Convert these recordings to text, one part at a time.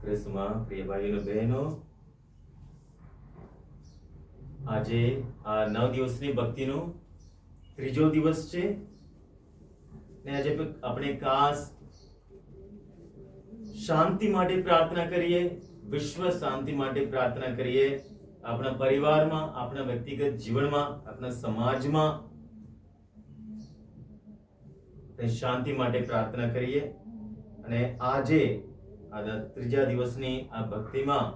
ક્રિસ્તમાં પ્રિય ભાઈઓ બહેનો, આજે આ 9 દિવસની ભક્તિનો ત્રીજો દિવસ છે ને આજે આપણે ખાસ શાંતિ માટે પ્રાર્થના કરીએ, વિશ્વ શાંતિ માટે પ્રાર્થના કરીએ, આપણા પરિવારમાં, આપણા વ્યક્તિગત જીવનમાં, આપણા સમાજમાં શાંતિ માટે પ્રાર્થના કરીએ. અને આજે આ ત્રીજા દિવસની આ ભક્તિમાં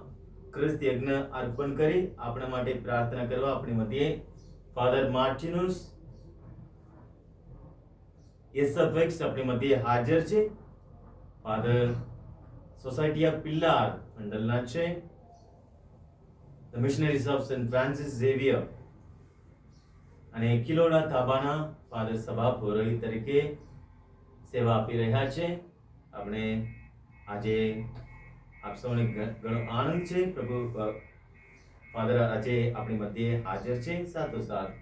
ખ્રિસ્ત યજ્ઞ અર્પણ કરી આપણા માટે પ્રાર્થના કરવા આપણી મધ્યે ફાધર માર્ટિનુસ એસએફએક્સ આપણી મધ્યે હાજર છે. ફાધર સોસાયટી ઓફ પિલ્લાર મંડળના છે. The missionaries of Saint Francis Xavier અને કિલોડા તાબાના ફાધર સભા પુરોહિત તરીકે સેવા આપી રહ્યા છે. આપણે આજે આપ સૌને ઘણો આનંદ છે. પ્રભુ ફાધર આજે આપણી મધ્યે હાજર છે. સાથોસાથ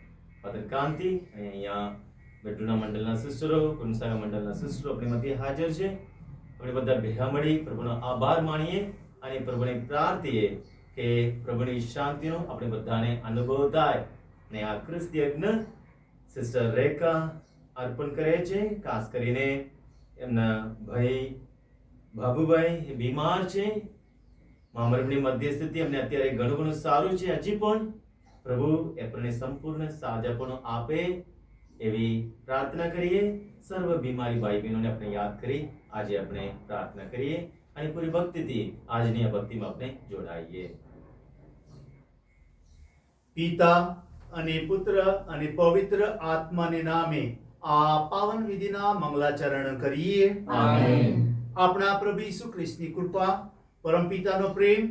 ફાધર કાંતિ અને અહીંયા બેડુના મંડળના સિસ્ટરો, કુંસાગા મંડળના સિસ્ટરો આપણી મધ્યે હાજર છે. આપણે બધા ભેગા મળી પ્રભુનો આભાર માણીએ અને પ્રભુને પ્રાર્થીએ કે પ્રભુની શાંતિનો આપણે બધાને અનુભવ થાય. ને આ ખ્રિસ્ત યજ્ઞ સિસ્ટર રેખા અર્પણ કરે છે. ખાસ કરીને એમના ભાઈ બાબુભાઈ બીમાર છે. મામરની મધ્યસ્થિતિ એમને અત્યારે ઘણું સારું છે. હજી પણ પ્રભુ એમને સંપૂર્ણ સાજાપણું આપે એવી પ્રાર્થના કરીએ. સર્વ બીમારી ભાઈ બહેનોને આપણે યાદ કરી આજે આપણે પ્રાર્થના કરીએ અને પૂરી ભક્તિથી આજની આ ભક્તિમાં આપણે જોડાઈએ. પિતા અને પુત્ર અને પવિત્ર આત્માને નામે આ પાવન વિધિના મંગલાચરણ કરીએ. આમેન. આપણા પ્રભુ ઈસુ ખ્રિસ્તની કૃપા, પરમપિતાનો પ્રેમ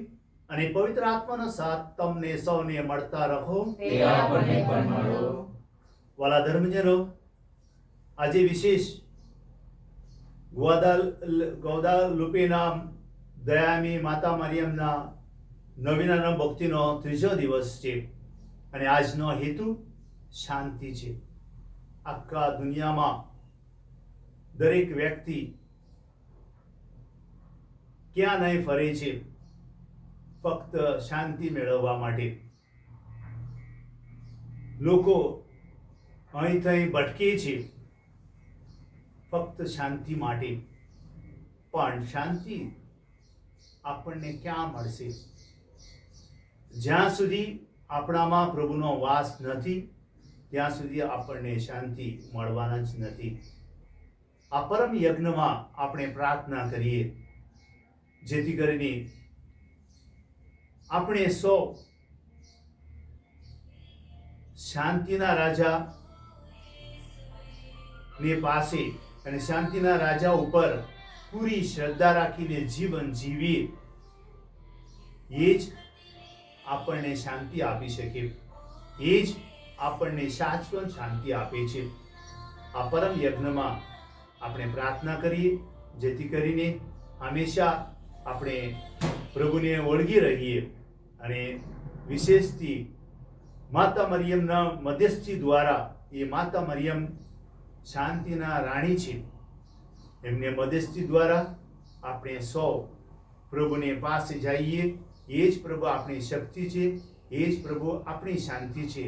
અને પવિત્ર આત્માનો સાથ તમને સૌને મળતા રહો. તે આપણને પણ મળો. વાલા ધર્મજનો, આજે વિશેષ ગૌદાલુપેના દયામી માતા મરિયમના નવીના ભક્તિનો ત્રીજો દિવસ છે અને આજનો હેતુ શાંતિ છે. આખા દુનિયામાં દરેક વ્યક્તિ ક્યાં નહીં ફરે છે ફક્ત શાંતિ મેળવવા માટે. લોકો અહીં થઈ ભટકે છે ફક્ત શાંતિ માટે. પણ શાંતિ આપણને ક્યાં મળશે? જ્યાં સુધી આપણામાં પ્રભુનો વાસ નથી ત્યાં સુધી આપણને શાંતિ મળવાના જ નથી. આ પરમ યજ્ઞમાં આપણે પ્રાર્થના કરીએ જેથી કરીને આપણે સૌ શાંતિના રાજા ની પાસે અને શાંતિના રાજા ઉપર પૂરી શ્રદ્ધા રાખીને જીવન જીવીએ. એ જ આપણને શાંતિ આપી શકે, એ જ આપણને શાશ્વત શાંતિ આપે છે. આ પરમ યજ્ઞમાં આપણે પ્રાર્થના કરીએ જેથી કરીને હંમેશા આપણે પ્રભુને ઓળગી રહીએ અને વિશેષથી માતા મરિયમના મધ્યસ્થી દ્વારા, એ માતા મરિયમ શાંતિના રાણી છે, એમને મધ્યસ્થી દ્વારા આપણે સૌ પ્રભુને પાસે જઈએ. એ જ પ્રભુ આપણી શક્તિ છે, એ જ પ્રભુ આપણી શાંતિ છે.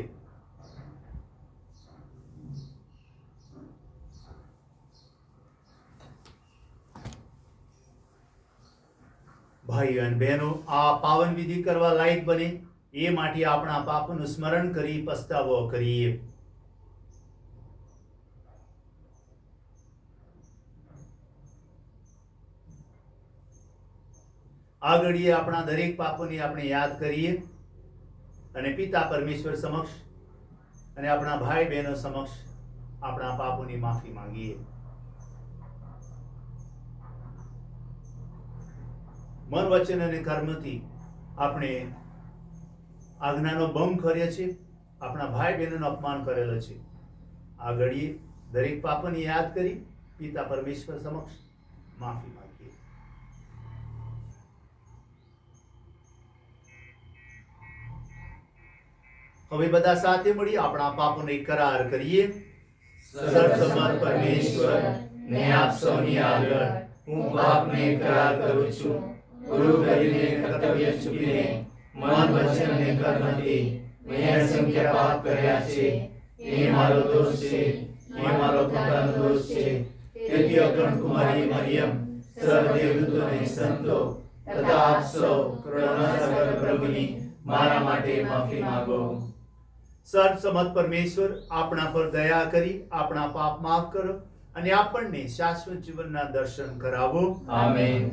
ભાઈઓ અને બહેનો, આ પાવન વિધિ કરવા લાયક બને એ માટે આપણા પાપનું સ્મરણ કરી પસ્તાવો કરીએ. આ ઘડીએ આપણા દરેક પાપોની આપણે યાદ કરીએ અને પિતા પરમેશ્વર સમક્ષ અને આપણા ભાઈ બહેનો સમક્ષ આપણા પાપોની માફી માંગીએ. મન, વચન અને કર્મથી આપણે આજ્ઞાનો ભંગ કર્યો છે, આપણા ભાઈ બહેનોનું અપમાન કરેલો છે. આ ઘડીએ દરેક પાપોને યાદ કરી પિતા પરમેશ્વર સમક્ષ માફી માંગીએ. હવે બધા સાથે મળી આપણા પાપોને કરાર કરીએ. સર્વસમર્થ પરમેશ્વર ને આપ સૌની આગળ હું પાપને કરાર કરું છું. ગુરુ કરીને કર્તવ્ય ચૂકીને મન, વચન અને કર્મથી મેં અસંખ્ય પાપ કર્યા છે. એ મારો દોષ છે, એ મારો પોતાનો દોષ છે. તેથી અગણ કુમારી મરિયમ, સર્વદેવદૂતો અને સંતો તથા આપ સૌ કરુણાસાગર પ્રભુની મારા માટે માફી માંગો. સર્વસમર્થ પરમેશ્વર આપણા પર દયા કરી આપણા પાપ માફ કરો અને આપણને શાશ્વત જીવનના દર્શન કરાવો. આમેન.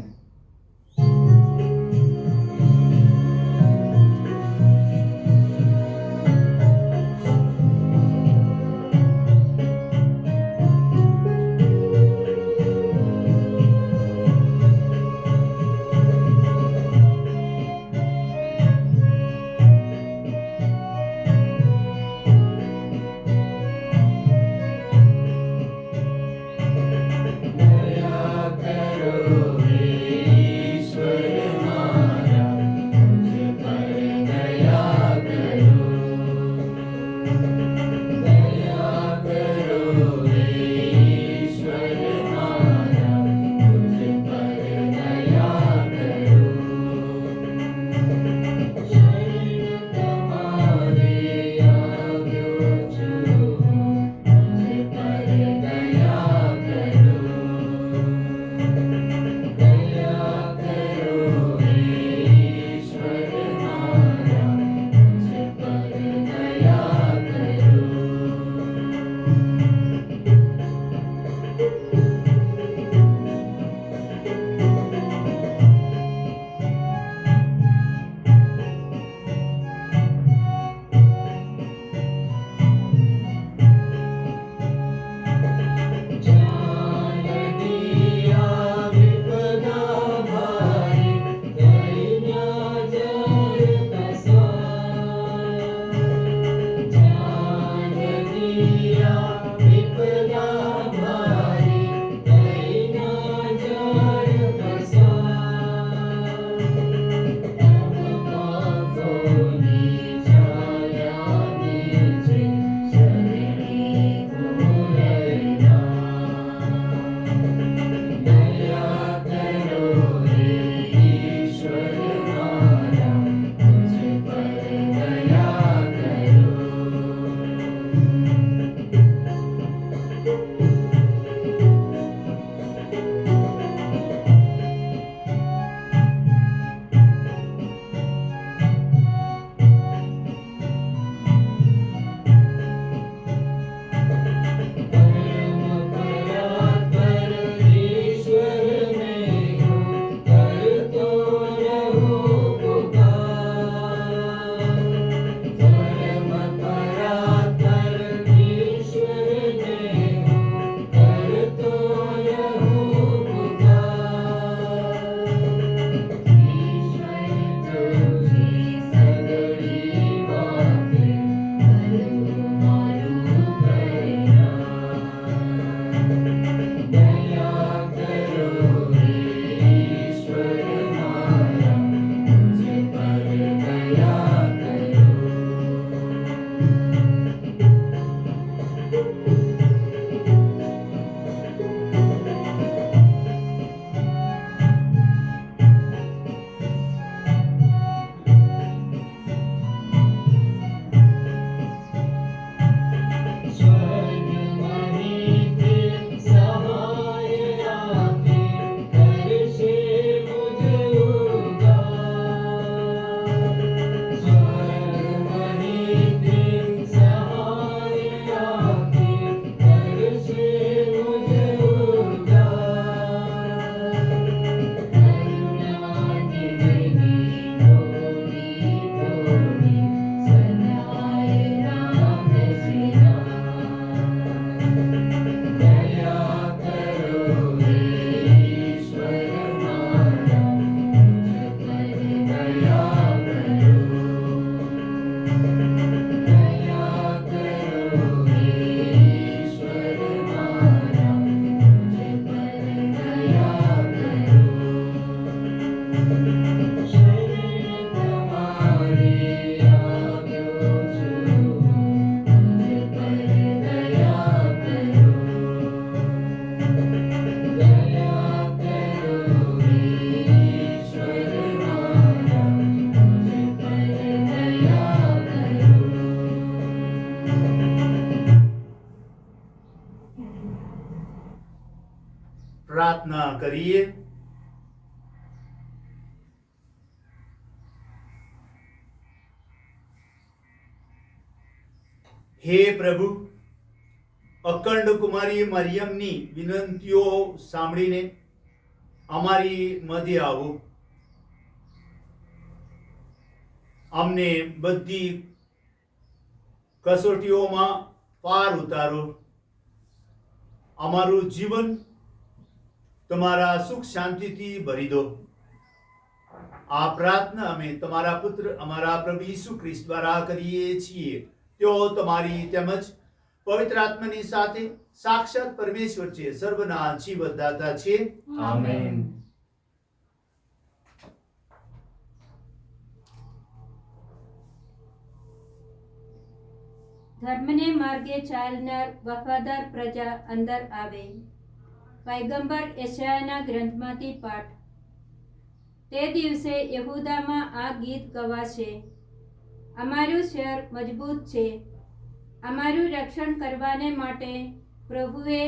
દયા કરો રે પ્રાર્થના કરીએ. હે પ્રભુ, અખંડ કુમારી મરિયમની વિનંતીઓ સાંભળીને અમારી મધ્ય આવો. અમને બધી કસોટીઓમાં પાર ઉતારો. અમારું જીવન તમારા સુખ શાંતિથી ભરી દો. આ પ્રાર્થના અમે તમારા પુત્ર અમારા પ્રભુ ઈસુ ખ્રિસ્ત દ્વારા કરીએ છીએ. તેઓ તમારી તેમજ પવિત્ર આત્માની સાથે સાક્ષાત પરમેશ્વર છે, સર્વના જીવતદાતા છે. આમેન. ધર્મને માર્ગે ચાલનાર વફાદાર પ્રજા અંદર આવે. પયગંબર યશાયાના ગ્રંથમાંથી પાઠ. તે દિવસે યહૂદામાં આ ગીત ગવાશે: અમારું શહેર મજબૂત છે, અમારું રક્ષણ કરવાને માટે પ્રભુએ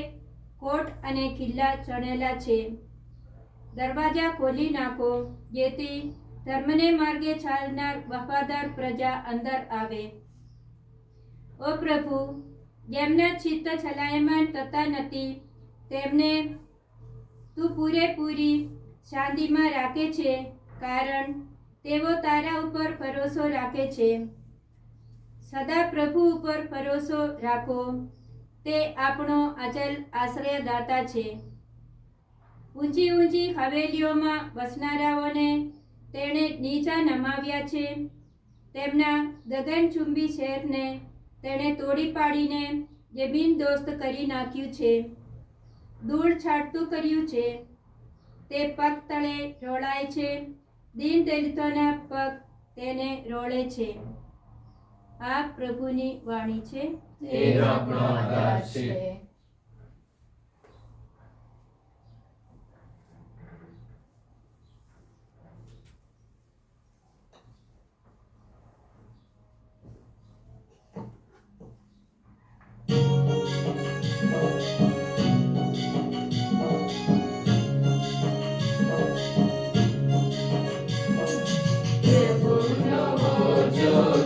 કોટ અને કિલ્લા ચણેલા છે. દરવાજા ખોલી નાખો, જેથી ધર્મને માર્ગે ચાલનાર વફાદાર પ્રજા અંદર આવે. ઓ પ્રભુ, જેમના ચિત્ત છલાયમાન થતા નથી, તેમને તું પૂરેપૂરી શાંતિમાં રાખે છે, કારણ તેઓ તારા ઉપર ભરોસો રાખે છે. સદા પ્રભુ ઉપર ભરોસો રાખો, તે આપણો અચલ આશ્રયદાતા છે. ઊંચી ઊંચી હવેલીઓમાં વસનારાઓને તેણે નીચા નમાવ્યા છે. તેમના ગગનચુંબી શહેરને તેણે તોડી પાડીને જમીનદોસ્ત કરી નાખ્યું છે. ધૂળ છાંટતું કર્યું છે. તે પગ તળે રોળાય છે, દીન દલિતોના પગ તેને રોળે છે. આ પ્રભુની વાણી છે. એ આપણો આધાર છે.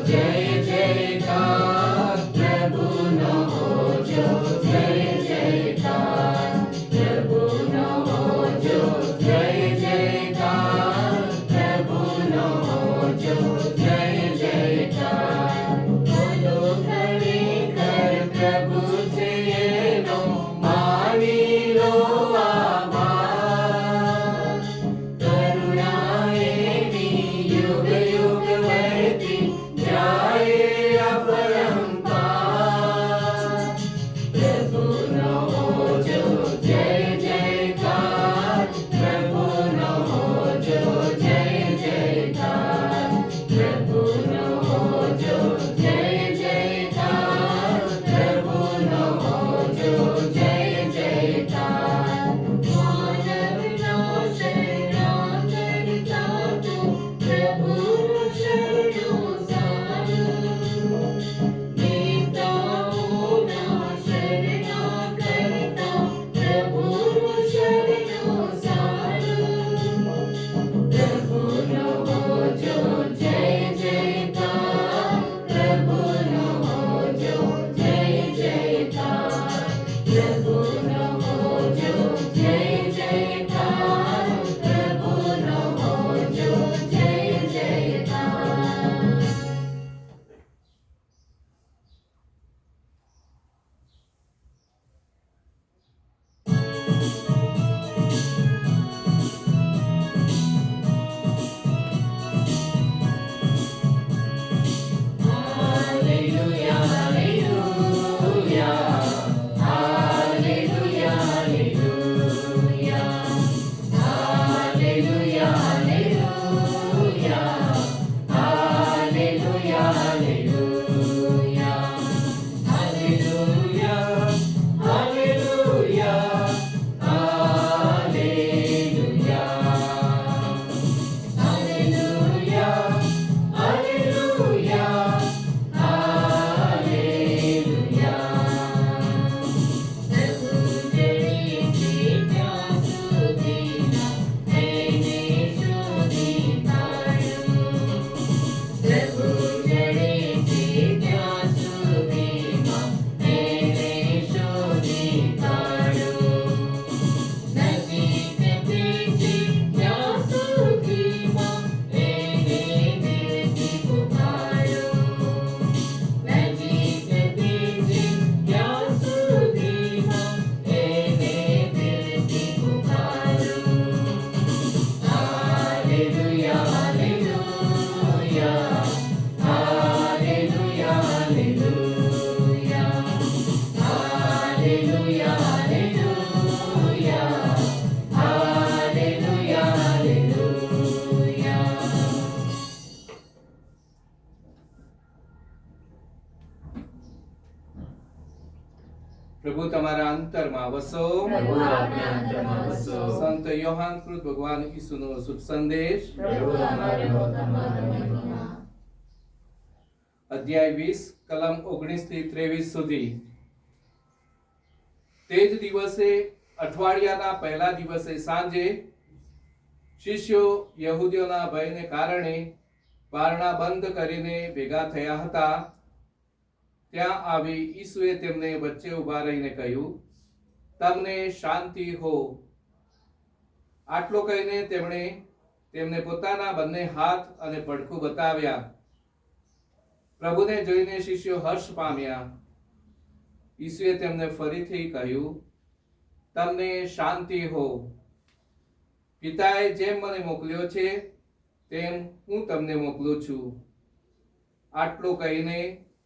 જય જયકાર પ્રભુનો જો જય પ્રભુ તમારા અંતરમાં વસો. પ્રભુ આપના અંતરમાં વસો. સંત યોહાન કૃત ભગવાન ઈસુનો શુભ સંદેશ. પ્રભુ અમારો તમારો મહિમા. અધ્યાય 20 કલમ 19 થી 23 સુધી. તે જ દિવસે અઠવાડિયાના પહેલા દિવસે સાંજે શિષ્યો યહૂદીઓના ભયને કારણે બારણા બંધ કરીને ભેગા થયા હતા. ત્યાં આવી ઈસુએ તેમને વચ્ચે ઊભા રહીને કહ્યું, તમને શાંતિ હો. આટલો કહીને તેમણે તેમને પોતાના બંને હાથ અને પડખું બતાવ્યા. પ્રભુને જોઈને શિષ્યો હર્ષ પામ્યા. ઈસુએ તેમને ફરીથી કહ્યું, તમને શાંતિ હો. પિતાએ જેમ મને મોકલ્યો છે તેમ હું તમને મોકલું છું. આટલું કહીને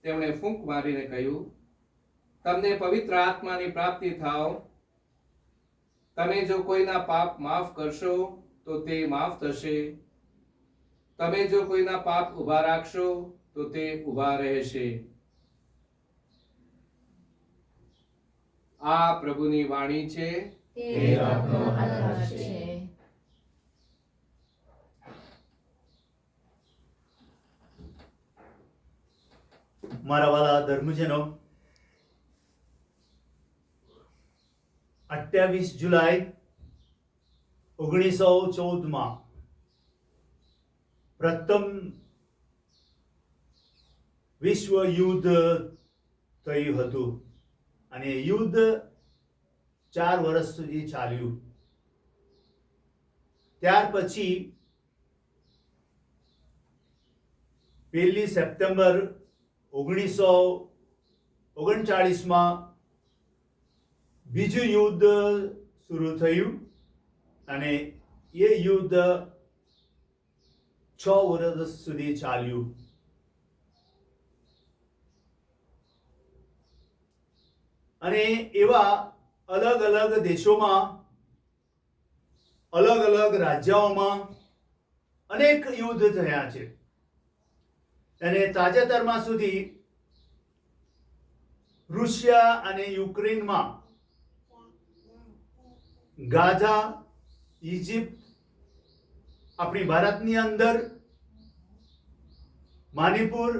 તેમણે ફૂંક મારીને કહ્યું, તમને પવિત્ર આત્માની પ્રાપ્તિ થાવ. તમે જો કોઈના પાપ માફ કરશો તો તે માફ થશે. તમે જો કોઈના પાપ ઊભા રાખશો તો તે ઊભા રહેશે. આ પ્રભુની વાણી છે. તે આપનો આધાર છે. મારા વાલા ધર્મજનો, 28 જુલાઈ 1914 પ્રથમ વિશ્વ યુદ્ધ થયું હતું અને યુદ્ધ 4 વર્ષ સુધી ચાલ્યું. ત્યાર પછી 1 સપ્ટેમ્બર 1939 બીજું યુદ્ધ શરૂ થયું અને એ યુદ્ધ 6 વર્ષ સુધી ચાલ્યું. અને એવા અલગ અલગ દેશોમાં, અલગ અલગ રાજ્યોમાં અનેક યુદ્ધ થયા છે. અને તાજેતરમાં સુધી રૂસિયા અને યુક્રેનમાં, ગાઝા, ઇજિપ્ત, આપણી ભારતની અંદર મણિપુર,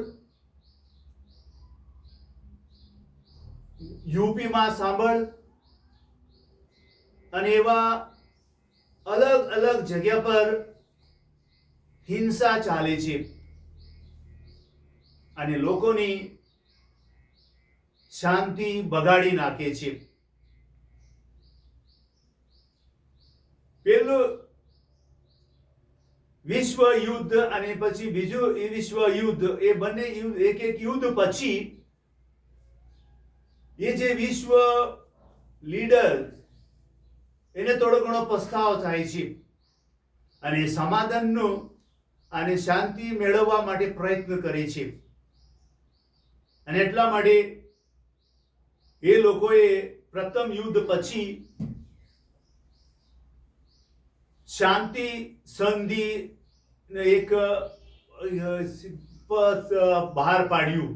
યુપીમાં સાંભળ અને એવા અલગ અલગ જગ્યા પર હિંસા ચાલે છે અને લોકોની શાંતિ બગાડી નાખે છે. પહેલું વિશ્વ યુદ્ધ અને પછી બીજું વિશ્વ યુદ્ધ, એ બંને યુદ્ધ, એક યુદ્ધ પછી એ જે વિશ્વ લીડર, એને થોડો ઘણો પસ્તાવો થાય છે અને સમાધાનનો અને શાંતિ મેળવવા માટે પ્રયત્ન કરે છે. અને એટલા માટે એ લોકોએ પ્રથમ યુદ્ધ પછી શાંતિ સંધિ એક બહાર પાડ્યું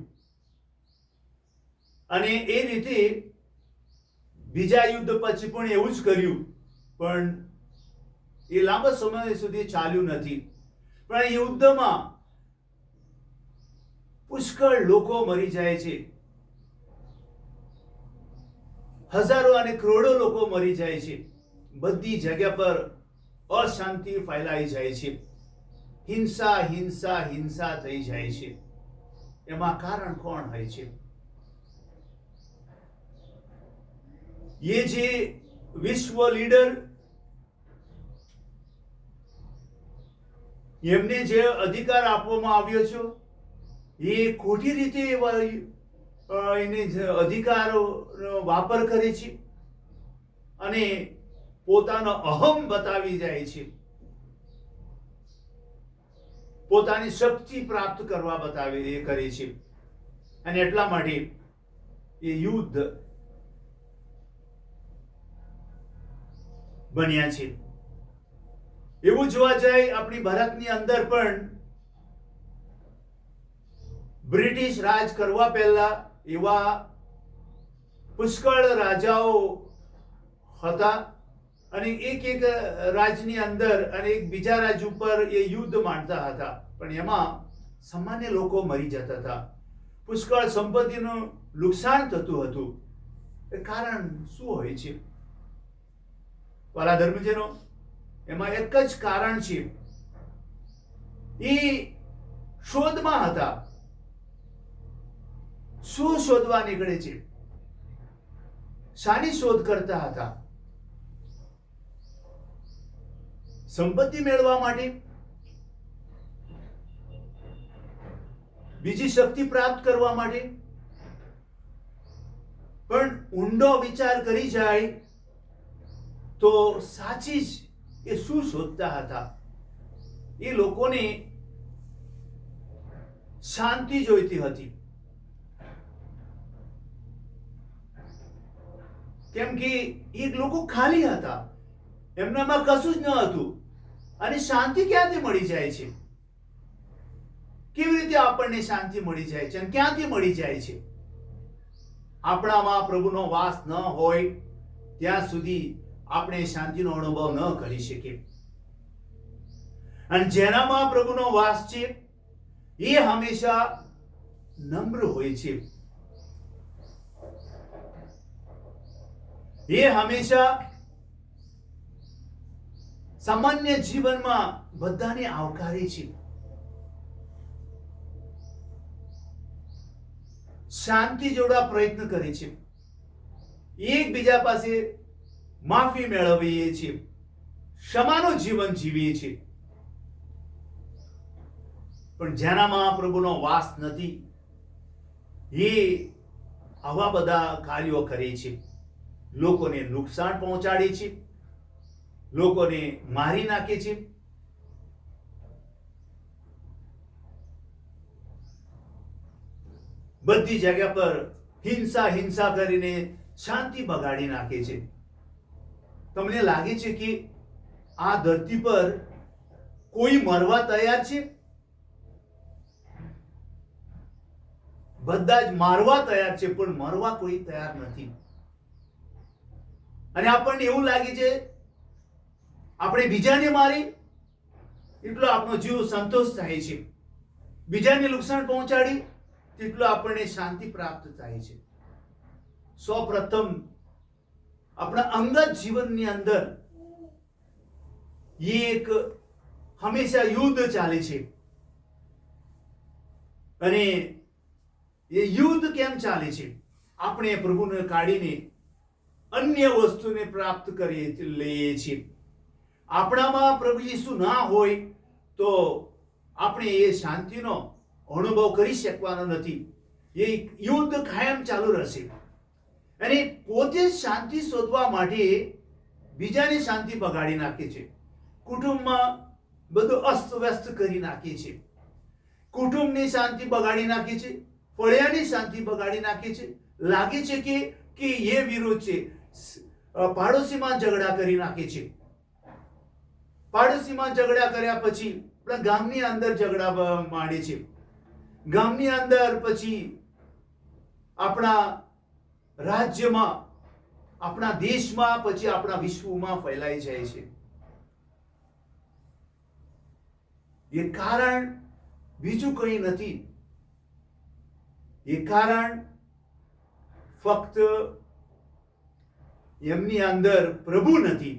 અને એ રીતે બીજા યુદ્ધ પછી પણ એવું જ કર્યું, પણ એ લાંબા સમય સુધી ચાલ્યું નથી. પણ આ યુદ્ધમાં પુષ્કળ લોકો મરી જાય છે, હજારો અને કરોડો લોકો મરી જાય છે. બધી જગ્યા પર અશાંતિ ફેલાઈ જાય છે, હિંસા હિંસા હિંસા થઈ જાય છે. એમાં કારણ કોણ હોય છે? ये जे विश्व लीडर, એમને જે અધિકાર આપવામાં આવ્યો છે એ ખોટી રીતે એને અધિકારો વાપર કરે છે અને પોતાનો અહમ બતાવી જાય છે, પોતાની શક્તિ પ્રાપ્ત કરવા કરે છે. અને એટલા માટે એ યુદ્ધ બન્યા છે. એવું જોવા જાય આપણી ભારતની અંદર પણ બ્રિટિશ રાજ કરવા પહેલા એવા પુષ્કળ રાજાઓ હતા અને એક રાજની અંદર અને એક બીજા રાજ ઉપર એ યુદ્ધ માંડતા હતા, પણ એમાં સામાન્ય લોકો મરી જતા હતા, પુષ્કળ સંપત્તિનું નુકસાન થતું હતું. એ કારણ શું હોય છે? વાલા ધર્મજનો, એમાં એક જ કારણ છે. એ શોધમાં હતા. શું શોધવા નીકળે છે? શાની શોધ કરતા હતા? સંપત્તિ મેળવવા માટે, બીજી શક્તિ પ્રાપ્ત કરવા માટે. પણ ઊંડો વિચાર કરી જાય તો સાચી જ એ શું શોધતા હતા? એ લોકોને શાંતિ જોઈતી હતી. કેમ કે એ લોકો ખાલી હતા, એમનામાં કશું જ ન હતું. અને શાંતિ ક્યાંથી મળી જાય છે? કેવી રીતે આપણને શાંતિ મળી જાય છે અને ક્યાંથી મળી જાય છે? આપણામાં પ્રભુનો વાસ ન હોય ત્યાં સુધી આપણે શાંતિનો અનુભવ ન કરી શકીએ. અને જેનામાં પ્રભુનો વાસ છે એ હંમેશા નમ્ર હોય છે. એ હંમેશા સામાન્ય જીવનમાં બધાને આવકારે છે. શાંતિ જોડવા પ્રયત્ન કરે છે. એકબીજા પાસે માફી મેળવીએ છીએ, ક્ષમાનું જીવન જીવીએ છીએ. પણ જેનામાં પ્રભુનો વાસ નથી એ આવા બધા કાર્યો કરે છે. લોકોને નુકસાન પહોંચાડે છે, લોકોને મારી નાખે છે. બધી જગ્યા પર હિંસા કરીને શાંતિ બગાડી નાખે છે. તમને લાગે છે કે આ ધરતી પર કોઈ મરવા તૈયાર છે? બધા જ મારવા તૈયાર છે, પણ મરવા કોઈ તૈયાર નથી. અને આપણને એવું લાગે છે આપણે બીજાને મારી એટલો આપણો જીવ સંતોષ થાય છે, બીજાને નુકસાન પહોંચાડી તેટલો આપણને શાંતિ પ્રાપ્ત થાય છે. સૌપ્રથમ આપણા અંગત જીવનની અંદર એક હંમેશા યુદ્ધ ચાલે છે. અને એ યુદ્ધ કેમ ચાલે છે? આપણે પ્રભુને કાઢીને અન્ય વસ્તુને પ્રાપ્ત કરી લઈએ છીએ. આપણામાં પ્રભુ ઈસુ ના હોય તો આપણે એ શાંતિનો અનુભવ કરી શકવાનો નથી. એ યુદ્ધ કાયમ ચાલુ રહેશે. અને પોતે શાંતિ શોધવા માટે બીજાની શાંતિ બગાડી નાખે છે. કુટુંબમાં બધું અસ્તવ્યસ્ત કરી નાખે છે. કુટુંબની શાંતિ બગાડી નાખે છે, ફળિયાની શાંતિ બગાડી નાખે છે. લાગે છે કે એ વિરોધ છે. પાડોશીમાં ઝઘડા કરી નાખે છે. પાડોશીમાં ઝઘડા કર્યા પછી આપણા ગામની અંદર ઝઘડા માંડે છે. ગામની અંદર પછી આપણા રાજ્યમાં, આપણા દેશમાં, પછી આપણા વિશ્વમાં ફેલાઈ જાય છે. એ કારણ બીજું કંઈ નથી. એ કારણ ફક્ત એમની અંદર પ્રભુ નથી.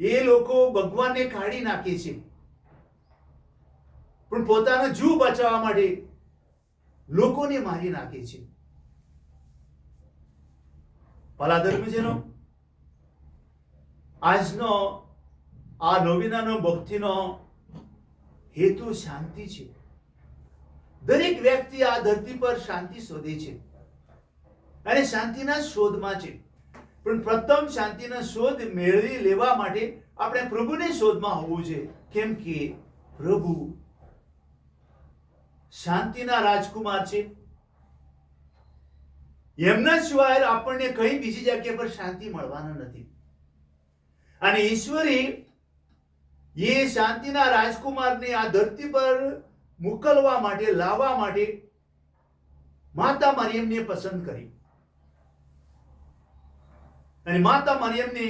એ લોકો ભગવાનને કાઢી નાખે છે, પણ પોતાનો જીવ બચાવવા માટે લોકોને મારી નાખે છે. ભલા ધર્મજનો, આજનો આ નવીનાનો ભક્તિનો હેતુ શાંતિ છે. દરેક વ્યક્તિ આ ધરતી પર શાંતિ શોધે છે અને શાંતિના શોધમાં છે. પણ પ્રથમ શાંતિના શોધ મેળવી લેવા માટે આપણે પ્રભુને શોધમાં હોવું છે. કેમ કે પ્રભુ શાંતિના રાજકુમાર છે. એમના સિવાય આપણને કઈ બીજી જગ્યા પર શાંતિ મળવાના નથી. અને ઈશ્વરે એ શાંતિના રાજકુમારને આ ધરતી પર મોકલવા માટે, લાવવા માટે માતા મરિયમને પસંદ કરી. અને માતા મરિયમને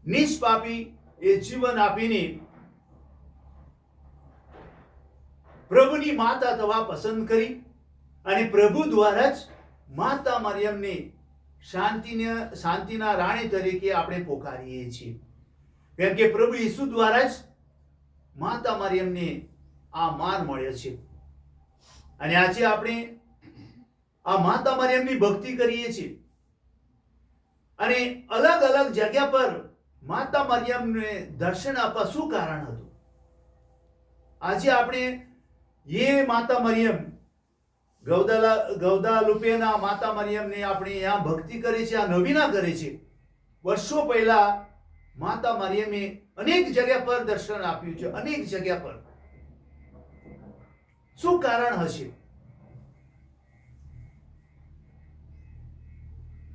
નિષ્પાપી એ જીવન આપીને પ્રભુની માતા થવા પસંદ કરી અને પ્રભુ દ્વારા જ માતા મરિયમને શાંતિના રાણી તરીકે આપણે પોકારીએ છીએ. કેમ કે પ્રભુ ઈસુ દ્વારા જ માતા મરિયમને આ માન મળ્યો છે. અને આજે આપણે આ માતા મરિયમની ભક્તિ કરીએ છીએ અને અલગ અલગ જગ્યા પર માતા મરિયમને દર્શન આપવા શું કારણ હતું? આજે આપણે એ માતા મરિયમ ગૌદાલુપેના માતા મરિયમને આપણે यहाँ ભક્તિ કરી છે, આ નવીના કરે છે. વર્ષો પહેલા માતા મરિયમે અનેક જગ્યા પર દર્શન આપ્યું છે, અનેક જગ્યા પર. શું કારણ હશે?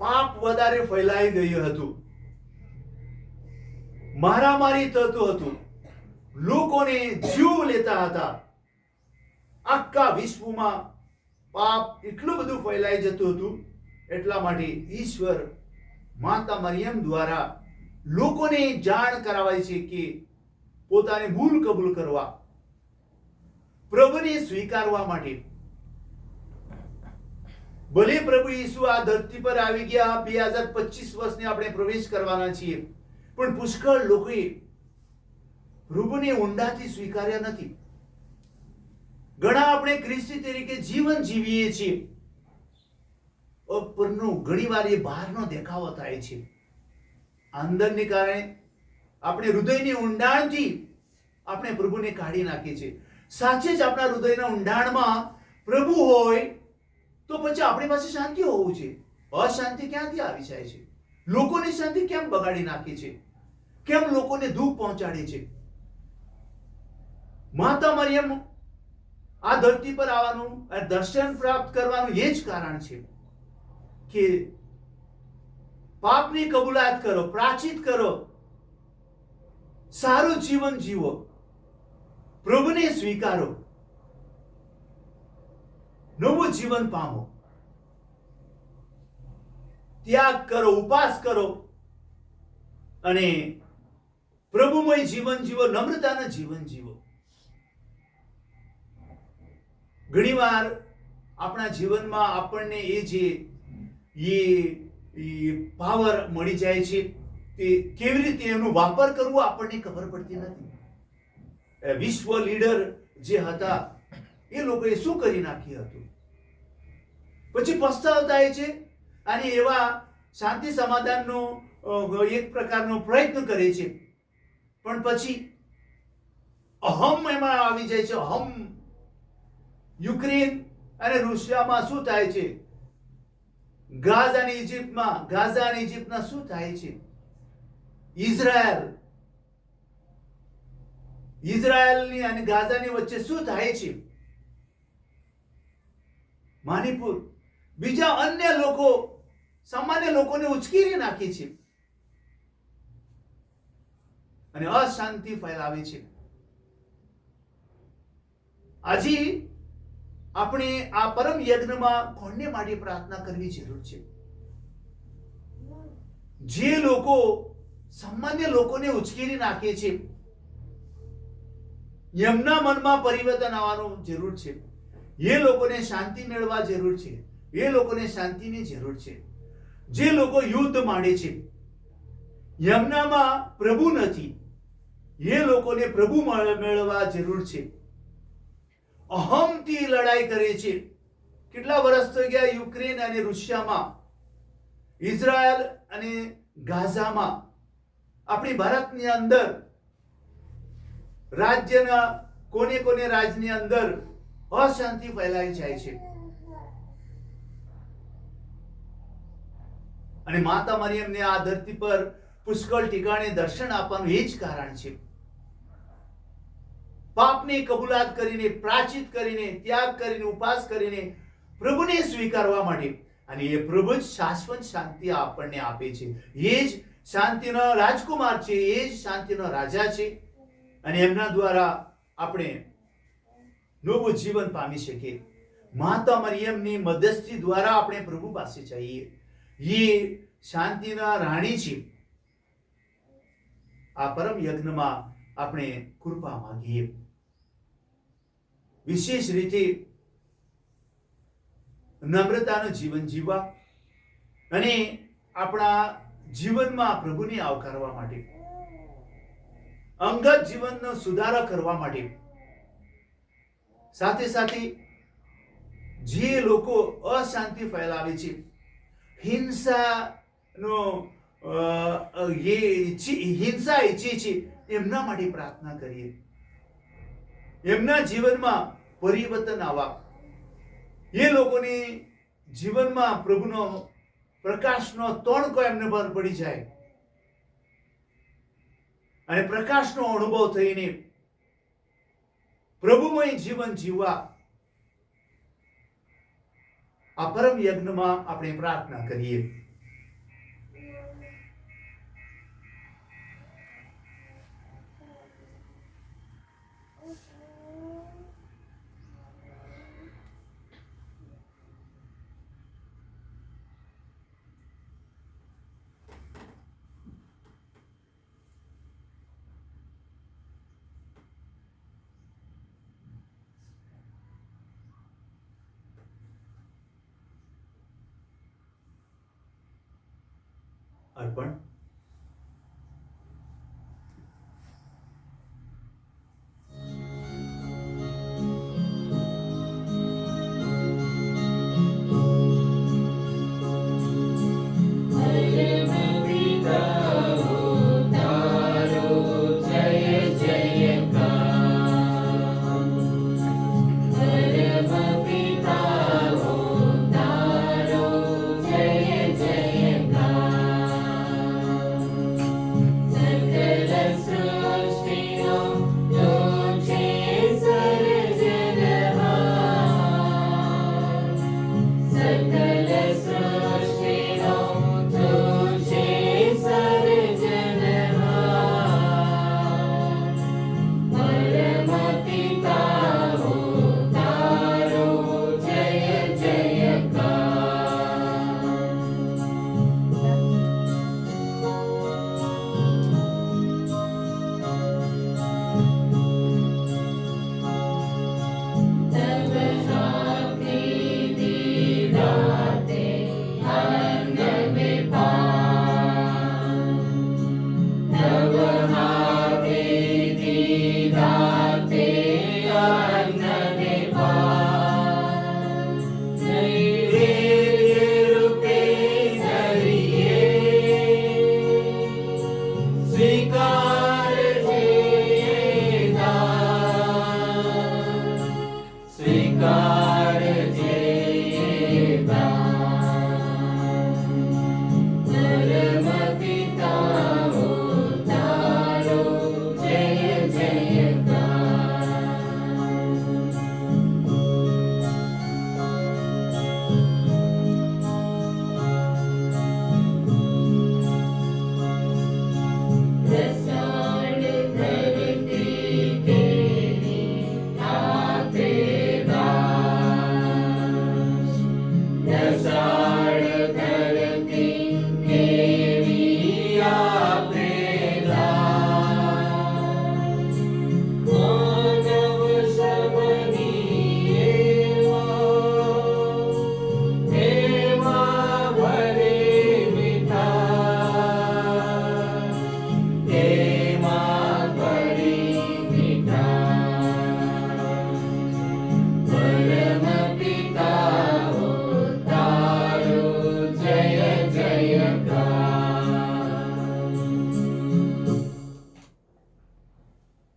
પાપ વધારે ફેલાઈ ગયું હતું, મારામારી થતું હતું, લોકોને જીવ લેતા હતા. આખા વિશ્વમાં પાપ એટલું બધું ફેલાઈ જતું હતું. એટલા માટે ઈશ્વર માતા મરિયમ દ્વારા લોકોને જાણ કરાવાય છે કે પોતાની ભૂલ કબૂલ કરવા, પ્રભુને સ્વીકારવા માટે. ભલે પ્રભુ ઈસુ આ ધરતી પર આવી ગયા, 2025 વર્ષને આપણે પ્રવેશ કરવાના છીએ, પણ પુષ્કળ લોકોએ પ્રભુને ઊંડાથી સ્વીકાર્યા નથી. ઘણા આપણે ખ્રિસ્તી તરીકે જીવન જીવીએ છીએ, પરનું ઘણીવાર એ બહારનો દેખાવો થાય છે. અંદરને કારણે આપણે હૃદયની ઊંડાણથી આપણે પ્રભુને કાઢી નાખીએ છીએ. સાચે જ આપણા હૃદયના ઊંડાણમાં પ્રભુ હોય તો પછી આપણી પાસે શાંતિ હોવું છે. અશાંતિ ક્યાંથી આવી જાય છે? લોકોની શાંતિ કેમ બગાડી નાખી છે? કેમ લોકોને દુઃખ પહોંચાડે છે? માતા મરિયમ આ ધરતી પર આવવાનું અને દર્શન પ્રાપ્ત કરવાનું એ જ કારણ છે કે પાપની કબૂલાત કરો, પ્રાયશ્ચિત કરો, સારું જીવન જીવો, પ્રભુને સ્વીકારો, નવું જીવન પામો, ત્યાગ કરો, ઉપવાસ કરો અને પ્રભુમય જીવન જીવો, નમ્રતાના જીવન જીવો. ઘણીવાર આપણા જીવનમાં આપણને એ પાવર મળી જાય છે, તે કેવી રીતે એનો વાપર કરવો આપણને ખબર પડતી નથી. વિશ્વ લીડર જે હતા એ લોકોએ શું કરી નાખ્યું હતું? પછી પસ્તાવ થાય છે અને એવા શાંતિ સમાધાનનો એક પ્રકારનો પ્રયત્ન કરે છે, પણ પછી અહમ એમાં આવી જાય છે. અહમ. યુક્રેન અને રૂસિયામાં શું થાય છે? ગાઝા અને ઇજિપ્તમાં શું થાય છે? ઇઝરાયલની અને ગાઝાની વચ્ચે શું થાય છે? મણિપુર, બીજા અન્ય લોકો, સામાન્ય લોકોને ઉચકીને નાખે છે અને અશાંતિ ફેલાવે છે. આજે આપણે આ પરમ યજ્ઞમાં કોને માટે પ્રાર્થના કરવી જરૂર છે? જે લોકો સામાન્ય લોકોને ઉચકીને નાખે છે, એમના મનમાં પરિવર્તન આવવાનું જરૂર છે. એ લોકોને શાંતિ મેળવવા જરૂર છે. એ લોકોને શાંતિની જરૂર છે. જે લોકો યુદ્ધ માંડે છે, એમનામાં પ્રભુ નથી, એ લોકોને પ્રભુ મેળવવા જરૂર છે. અહમથી લડાઈ કરે છે. કેટલા વર્ષ થઈ ગયા યુક્રેન અને રૂસિયામાં, ઇઝરાયલ અને ગાઝામાં, આપણી ભારતની અંદર રાજ્યના કોને રાજ્યની અંદર અશાંતિ ફેલાઈ જાય છે. અને માતા મરિયમને આ ધરતી પર પુષ્કળ ઠેકાણે દર્શન આપવાનું એ જ કારણ છે. પાપની કબૂલાત કરીને, પ્રાયશ્ચિત કરીને, ત્યાગ કરીને, ઉપવાસ કરીને પ્રભુને સ્વીકારવા માટે. અને એ પ્રભુ જ શાશ્વત શાંતિ આપણને આપે છે. એ જ શાંતિનો રાજકુમાર છે, એ જ શાંતિનો રાજા છે. અને એમના દ્વારા આપણે નવું જીવન પામી શકીએ. માતા મરિયમની મધ્યસ્થી દ્વારા આપણે પ્રભુ પાસે જઈએ. એ શાંતિના રાણી છીએ. આ પરમ યજ્ઞમાં આપણે કૃપા માંગીએ. વિશેષ રીતે નમ્રતાનું જીવન જીવવા અને આપણા જીવનમાં પ્રભુને આવકારવા માટે, અંગત જીવનનો સુધારો કરવા માટે, સાથે સાથે જે લોકો અશાંતિ ફેલાવે છે, હિંસાનો હિંસા ઈચ્છે છે, એમના માટે પ્રાર્થના કરીએ. એમના જીવનમાં પરિવર્તન આવવા, એ લોકોની જીવનમાં પ્રભુનો પ્રકાશનો તણકો એમને પર પડી જાય અને પ્રકાશનો અનુભવ થઈને પ્રભુમય જીવન જીવવા આ પરમ યજ્ઞમાં આપણે પ્રાર્થના કરીએ. અર્પણ.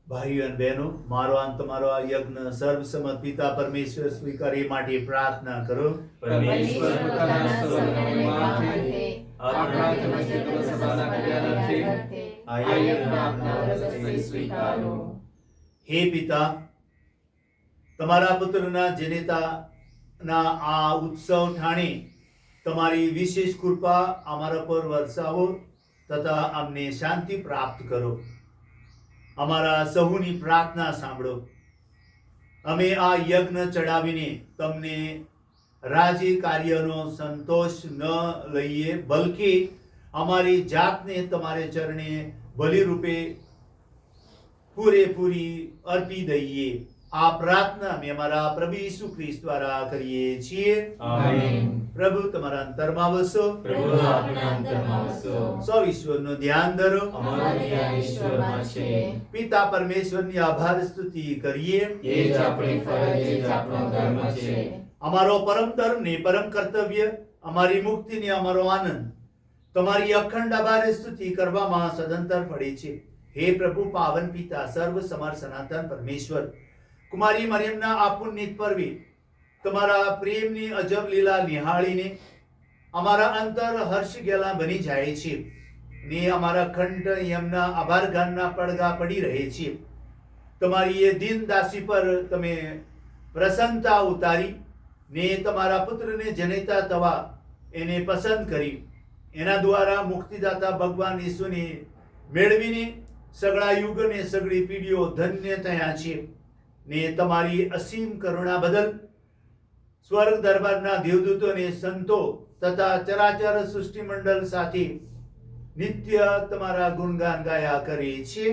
ભાઈઓ અને બહેનો, મારો આમ તમારો આ યજ્ઞ સર્વસમત પિતા પરમેશ્વર સ્વીકારે એ માટે પ્રાર્થના કરો. પરમેશ્વર પોતાના સ્વરૂપને માથે આપણા તેમજ સભાના કલ્યાણાર્થે આ યજ્ઞ આપના હસ્તે સ્વીકારો. હે પિતા, તમારા પુત્રના જનિતાના આ ઉત્સવ ઠાણી તમારી વિશેષ કૃપા અમારા પર વરસાવો તથા અમને શાંતિ પ્રાપ્ત કરો. અમારા સહુની પ્રાર્થના સાંભળો. અમે આ યજ્ઞ ચડાવીને તમને રાજી કાર્યનો સંતોષ ન લઈએ, બલકે અમારી જાતને તમારે ચરણે બલિ રૂપે પૂરેપૂરી અર્પી દઈએ. આ પ્રાર્થના અમે અમારા પ્રભુ ઈસુ ખ્રિસ્ત દ્વારા કરીએ છીએ. આમેન. પ્રભુ તમારા અંતરમાં વસો. પ્રભુ આપના અંતરમાં વસો. સૌ ઈશ્વરનું ધ્યાન ધરો. અમારું ધ્યાન ઈશ્વરમાં છે. પિતા પરમેશ્વરની આભાર સ્તુતિ કરીએ. એ જ આપણી ફરજ, એ જ આપણો ધર્મ છે. અમારો પરમ ધર્મ ને પરમ કર્તવ્ય, અમારી મુક્તિ ને અમારો આનંદ તમારી અખંડ આભાર સ્તુતિ કરવામાં સદંતર પડે છે. હે પ્રભુ, પાવન પિતા, સર્વ સમર્થ સનાતન પરમેશ્વર, કુમારી મરિયમના આ પુણ્ય પર્વે તમારા પ્રેમની અજબ લીલા નિહાળીને અમારા અંતર હર્ષ ગેલા બની જાય છે ને અમારા ખંડ યમના આભાર ગાનના પડઘા પડી રહે છે. તમારી એ દીન દાસી પર તમે પ્રસન્નતા ઉતારી ને તમારા પુત્રને જનેતા થવા એને પસંદ કરી. એના દ્વારા મુક્તિદાતા ભગવાન ઈસુને મેળવીને સગળા યુગ ને સગળી પીઢીઓ ધન્ય થયા છે ને તમારી અસીમ કરુણા બદલ સ્વર્ગ દરબારના દેવદૂતોને, સંતો તથા ચરાચર સૃષ્ટિ મંડળ સાથે નિત્ય તમારા ગુણગાન ગાયા કરે છે.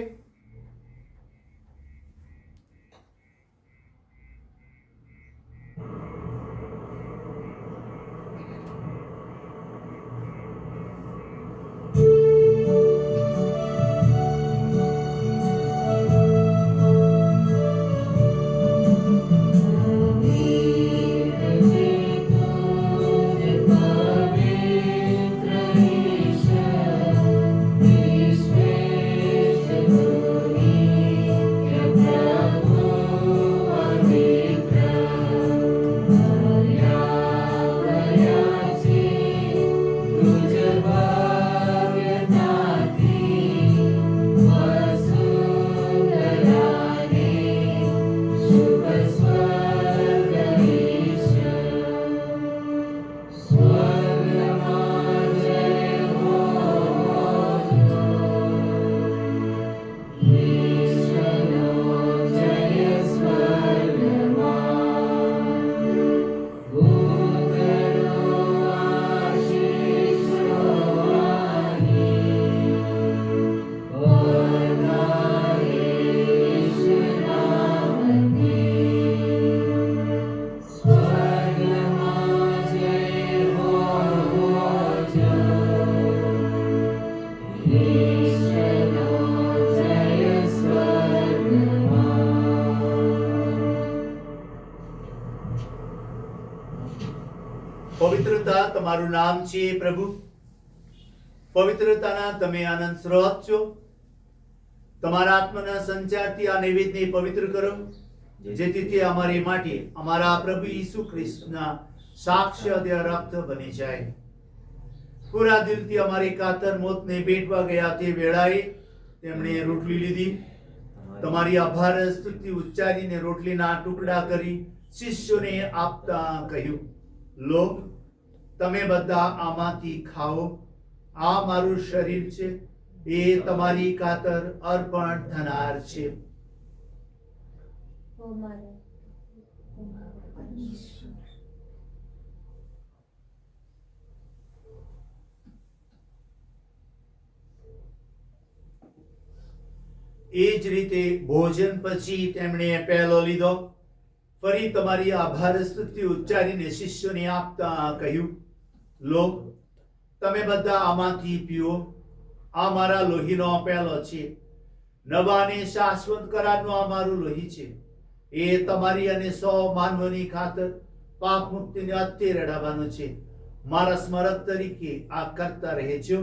પવિત્રતા તમારું નામ છે પ્રભુ. પવિત્રતાના તમે આનંદ સ્રોત છો. તમારા આત્માના સંચારથી આ નૈવેદ્યને પવિત્ર કરો, જેથી તે અમારી માટે અમારા પ્રભુ ઈસુ ખ્રિસ્તના સાક્ષ્ય રક્ત બની જાય. પૂરા દિલથી અમારી કાતર મોતને ભેટવા ગયા તે વેળાએ તેમણે રોટલી લીધી, તમારી આભાર સ્તુતિ ઉચ્ચારીને રોટલીના ટુકડા કરી શિષ્યોને આપતા કહ્યું, લો, તમે બધા આમાંથી ખાઓ. આ મારું શરીર છે, એ તમારી ખાતર અર્પણ થનાર છે. એ જ રીતે ભોજન પછી તેમણે પેલો લીધો, ફરી તમારી આભાર સ્તુતિ ઉચ્ચારીને શિષ્યોને આપતા કહ્યું, લો, તમે બધા આમાંથી પીઓ. આ મારા લોહીનો પેલો છે, નવા અને શાશ્વત કરારનું આ મારું લોહી છે. એ તમારી અને સૌ માનવોની ખાતર પાપ મુક્તિને અત્ય રડાવવાનું છે. મારા સ્મરક તરીકે આ કરતા રહેજો.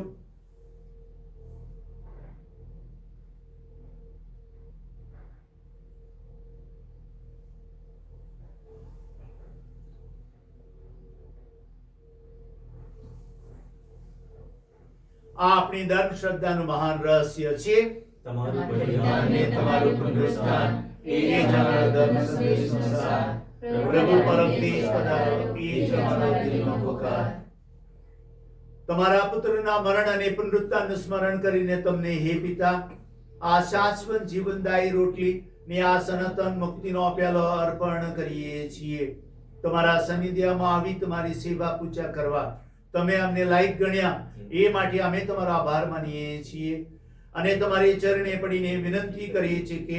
આ આપણી ધર્મ શ્રદ્ધાનું મહાન રહસ્ય છે. તમારું બલિદાન ને તમારું પુનરુત્થાન એ જ અમારા ધર્મ સંદેશનો સાર. પ્રભુ પરમ તેજ પધારો, એ જ અમારા દિલનો પોકાર. તમારા પુત્રના મરણ અને પુનરુત્થાનનું સ્મરણ કરીને તમને, હે પિતા, આ શાશ્વત જીવનદાયી રોટલી ને આ સનાતન મુક્તિનો પ્યાલો અર્પણ કરીએ છીએ. તમારા સાનિધ્યમાં આવી તમારી સેવા પૂજા કરવા તમે અમને લાયક ગણ્યા, એ માટે અમે તમારો આભાર માનીએ છીએ અને તમારી ચરણે પડીને વિનંતી કરીએ છીએ કે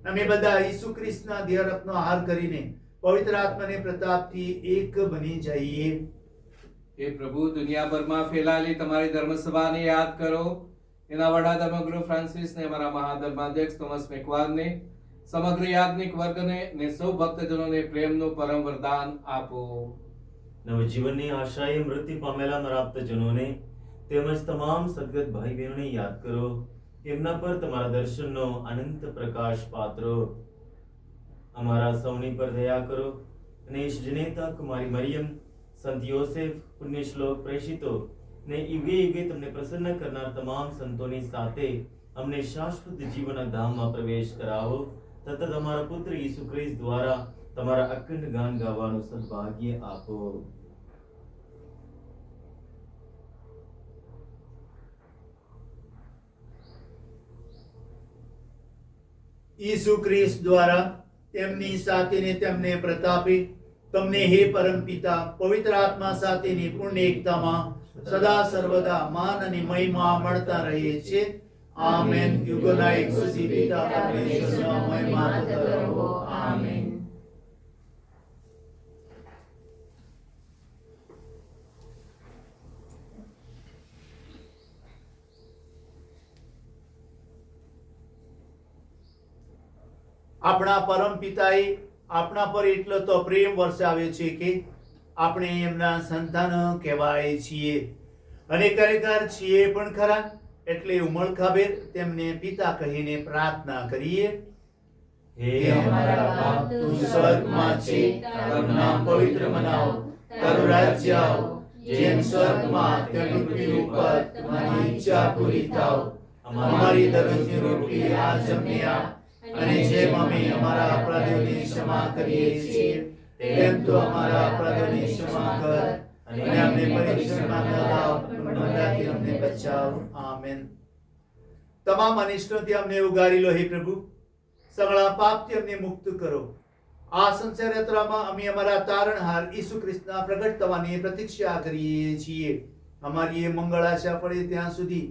અમે બધા ઈસુ ખ્રિસ્તના દેહ રક્તનો આહાર કરીને પવિત્ર આત્માને પ્રતાપથી એક બની જઈએ. હે પ્રભુ, દુનિયાભરમાં ફેલાયેલી તમારી ધર્મસભાને યાદ કરો. એના વડા ધર્મગુરુ ફ્રાન્સિસને, અમારા મહાધર્માધ્યક્ષ થોમસ મેકવાનને, સમગ્ર યાજ્ઞિક વર્ગને ને સૌ ભક્તજનોને પ્રેમનું પરમ વરદાન આપો. નવજીવનની આશાએ મૃત્યુ પામેલા મારા આપ્તજનોને તેમજ તમામ સદગત ભાઈ બહેનોને યાદ કરો. એમના પર તમારા દર્શનનો અનંત પ્રકાશ પાત્રો. અમારા સૌની પર દયા કરો અને જનેતા કુમારી મરિયમ, સંત યોસેફ, પુણ્ય શ્લોક પ્રેષિતો ને યુગે યુગે તમને પ્રસન્ન કરનાર તમામ સંતોની સાથે અમને શાશ્વત જીવનના ધામમાં પ્રવેશ કરાવો. તથા તમારા પુત્ર ઈસુ ખ્રિસ્ત દ્વારા તમારા અખંડ ગાન ગાવાનું સદભાગ્ય આપો. ઈસુ ખ્રિસ્ત દ્વારા તેમની સાથે ને તેમને પ્રતાપે તમને હે પરમ પિતા પવિત્ર આત્મા સાથેની પુણ્ય એકતામાં સદા સર્વદા માન અને મહિમા મળતા રહે છે. આમેન. યુગોના એક સુધી પિતા પરમેશ્વરનો મહિમા થતો રહો. આમેન. આપણા પરમ પિતાએ આપણા પર એટલો તો પ્રેમ વરસાવ્યો છે કે આપણે એમના સંતાન કહેવાય છીએ અને ખરેખર છીએ પણ ખરા. એટલે ઉમળખાભેર તેમને પિતા કહીને પ્રાર્થના કરીએ. હે અમારા બાપ, તું સ્વર્ગમાં છે, તારું નામ પવિત્ર મનાવો, તારું રાજ્ય આવો, જેમ સ્વર્ગમાં તેમ પૃથ્વી ઉપર તમારી ઈચ્છા પૂરી થાવ. અમારી દરરોજની રોટલી આજ અમને આપ, અને જેમ અમે અમારા અપરાધોની ક્ષમા કરીએ છીએ તેમ તું અમારા અપરાધોની ક્ષમા કર, અને અમને પરીક્ષણમાં ન લાવ, પણ નરકથી અમને બચાવ. આમેન. તમામ અનિષ્ટોથી અમને ઉગારી લો હે પ્રભુ, સગળા પાપથી અમને મુક્ત કરો. આ સંસાર યાત્રામાં અમે અમારા તારણહાર ઈસુ ખ્રિસ્તના પ્રગટ થવાની પ્રતીક્ષા કરીએ છીએ. અમારી એ મંગળ આશા પડે ત્યાં સુધી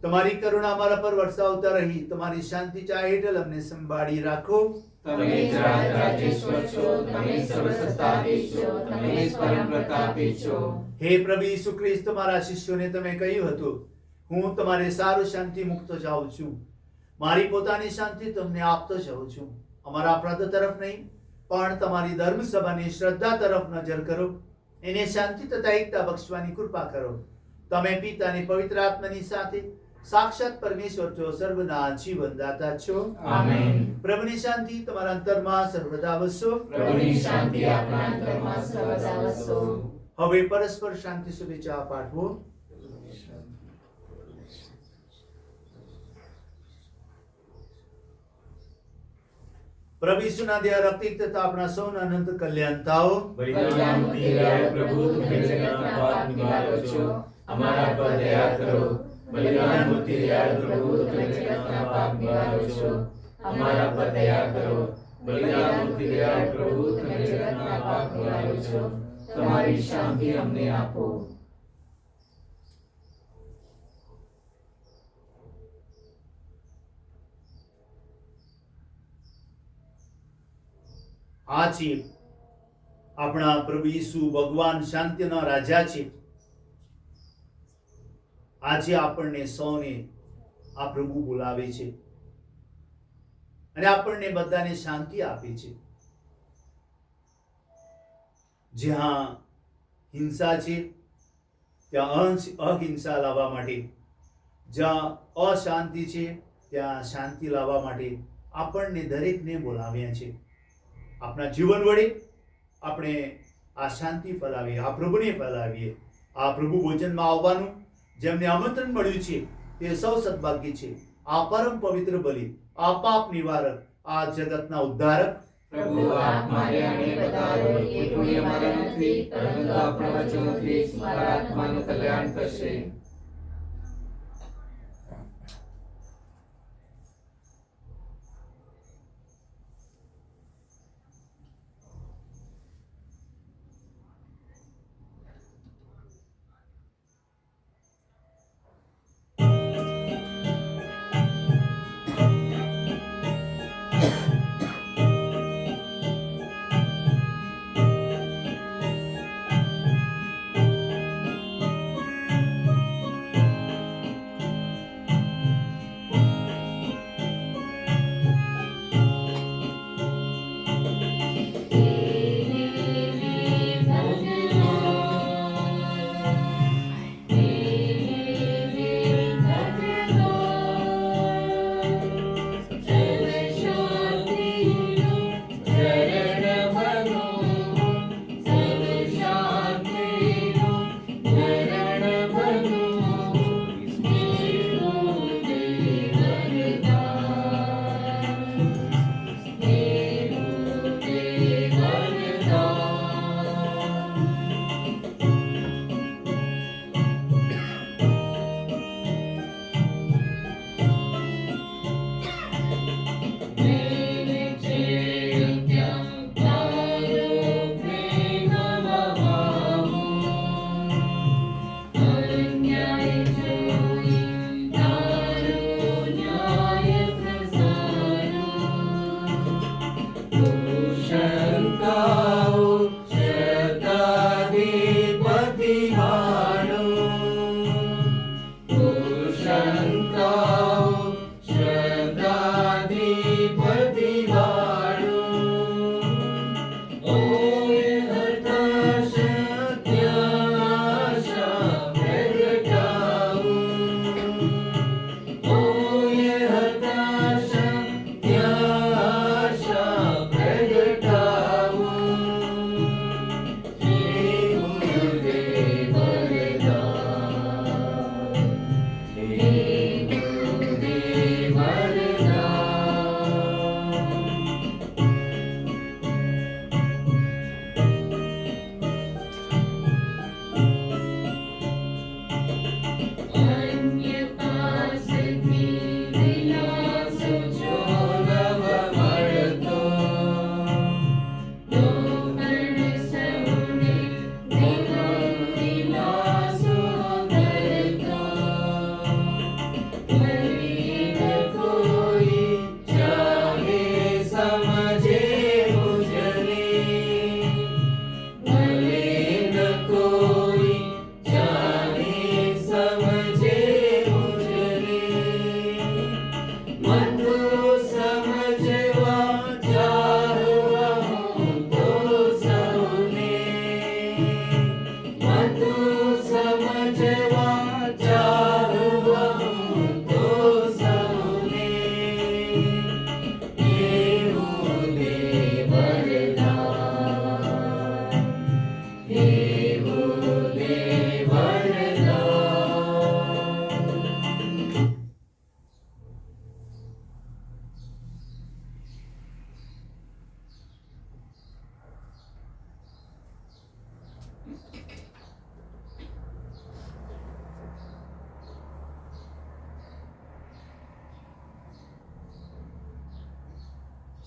તમારી કરુણા અમારા પર વરસાવતા રહી તમારી શાંતિ ચા હેઠળ અમને સંભાળી રાખો. તમે રાજેશ્વર છો, તમે સર્વસત્તાધીશ છો, તમે જ પરમ પ્રતાપી છો. હે પ્રભુ ઈસુ ખ્રિસ્ત, તમારા શિષ્યોને તમે કહ્યું હતું, હું તમારે સારું શાંતિ મુક્ત જાઉં છું, મારી પોતાની શાંતિ તમને આપતો જાઉં છું. અમારા અપરાધ તરફ નહીં, પણ તમારી ધર્મસભાની શ્રદ્ધા તરફ નજર કરો. એને શાંતિ તથા એકતા બક્ષવાની કૃપા કરો. તમે પિતાની પવિત્ર આત્માની સાથે સાક્ષાત પરમેશ્વર છો, સર્વદા જીવનદાતા છો. આમેન. પ્રભુની શાંતિ તમારા અંતરમાં સર્વદા વસો. પ્રભુની શાંતિ આપણા અંતરમાં સર્વદા વસો. હવે પરસ્પર શાંતિ શુભેચ્છા પાઠવો. પ્રભુ ઈસુના દેહ રક્તિક તથા આપણા સૌના અનંત કલ્યાણ થાઓ. બલિદાન મૂર્તિરાય પ્રભુ, તમે જગતના પાપ નિવારો છો, અમારા પર દયા કરો. બલિદાન મૂર્તિરાય પ્રભુ, તમે જગતના પાપ નિવારો છો, અમારા પર દયા કરો. બલિદાન મૂર્તિરાય પ્રભુ, તમે જગતના પાપ નિવારો છો, તમારી શાંતિ અમને આપો. આ છે આપણા પ્રભુ ઈસુ ભગવાન શાંતિના રાજા છે. આજે આપણને સૌને આ પ્રભુ બોલાવે છે અને આપણને બધાને શાંતિ આપે છે. જ્યાં હિંસા છે ત્યાં અહિંસા લાવવા માટે, જ્યાં અશાંતિ છે ત્યાં શાંતિ લાવવા માટે આપણને દરેકને બોલાવ્યા છે. આપણા જીવન વડે આપણે આ શાંતિ ફેલાવીએ, આ પ્રભુને ફેલાવીએ. આ પ્રભુ ભોજનમાં આવવાનું જેમને આમંત્રણ મળ્યું છે તે સૌ સદભાગ્ય છે. આ પરમ પવિત્ર બલિ, આ પાપ નિવારક, આ જગતના ઉદ્ધારક પ્રભુ, આપ મારે અને બતાવો એ કોઈ અમારા નથી, પરંતુ આપણા વચનોથી જ મારા આત્માનું કલ્યાણ કરશે.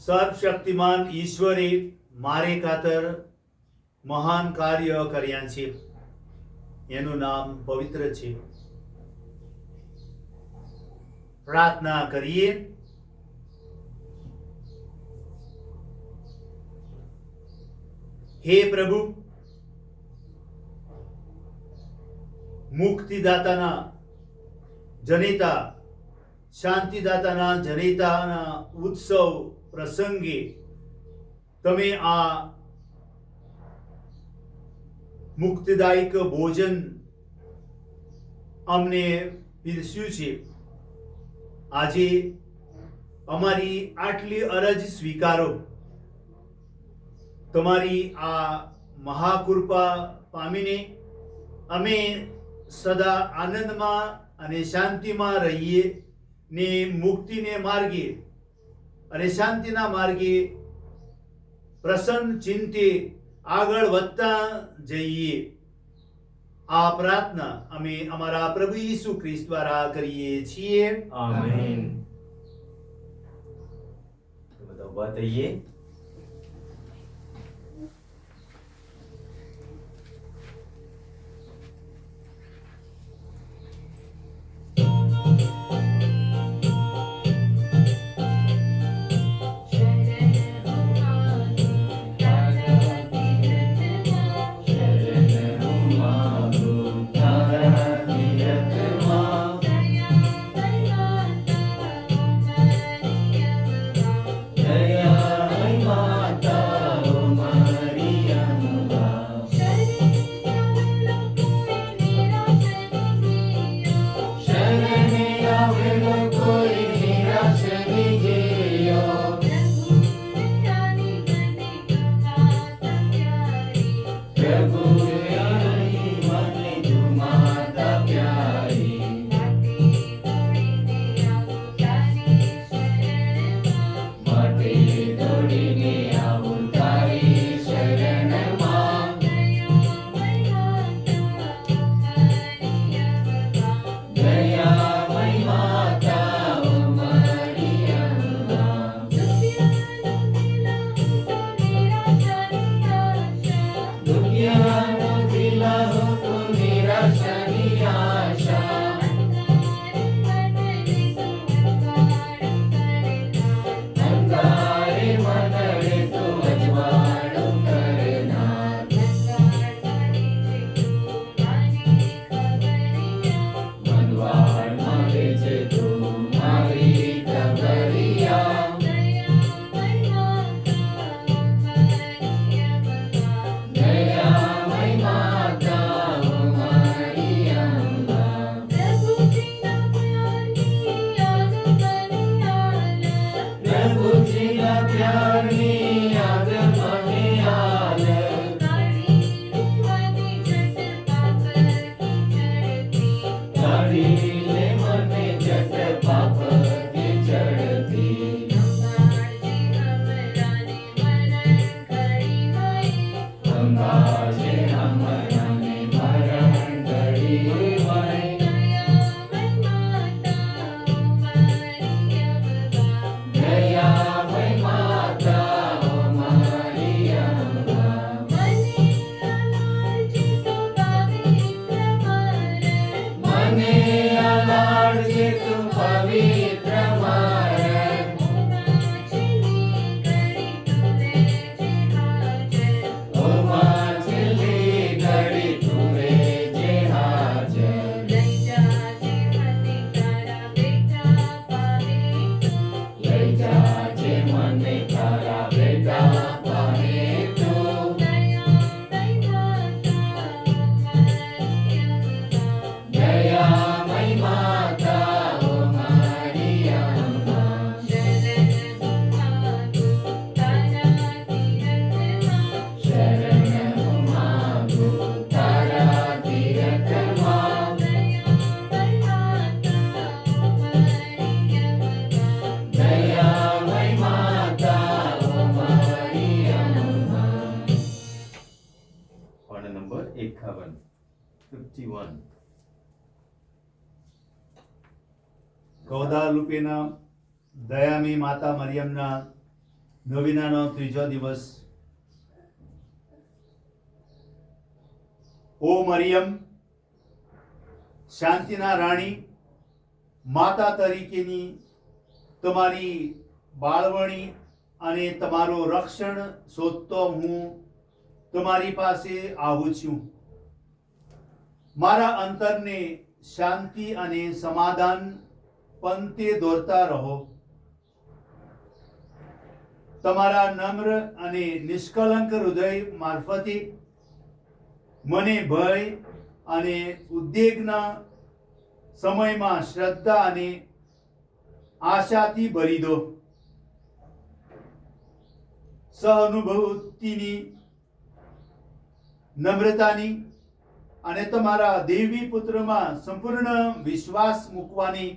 સર્વશક્તિમાન ઈશ્વરે મારે ખાતર મહાન કાર્ય કર્યા છે. એનું નામ પવિત્ર છે. પ્રાર્થના કરીએ. હે પ્રભુ, મુક્તિદાતાના જનેતા, શાંતિદાતાના જનેતાના ઉત્સવ પ્રસંગે તમે આ મુક્તિદાયક ભોજન અમને પીરસ્યું છે. આજે અમારી આટલી અરજ સ્વીકારો. તમારી આ મહાકૃપા પામીને અમે સદા આનંદમાં અને શાંતિમાં રહીએ ને મુક્તિને માર્ગે અને શાંતિના માર્ગે પ્રસન્ન ચિંતે આગળ વધતા જઈએ. આ પ્રાર્થના અમે અમારા પ્રભુ ઈસુ ખ્રિસ્ત દ્વારા કરીએ છીએ. આમેન. તો બધા ઊભા થઈએ. નંબર 51. ગૌદાલુપેના દયામી માતા મરિયમના નવીનાનો ત્રીજો દિવસ. ઓ મરિયમ, શાંતિના રાણી, માતા તરીકેની તમારી બાળવણી અને તમારું રક્ષણ શોધતો હું તમારી પાસે આવું છું. મારા અંતરને શાંતિ અને સમાધાન પંથે દોરતા રહો. તમારા નમ્ર અને નિષ્કલંક હૃદય મારફતે મને ભય અને ઉદ્વેગના સમયમાં શ્રદ્ધા અને આશાથી ભરી દો. સહાનુભૂતિની, નમ્રતાની અને તમારા દેવી પુત્રમાં સંપૂર્ણ વિશ્વાસ મૂકવાની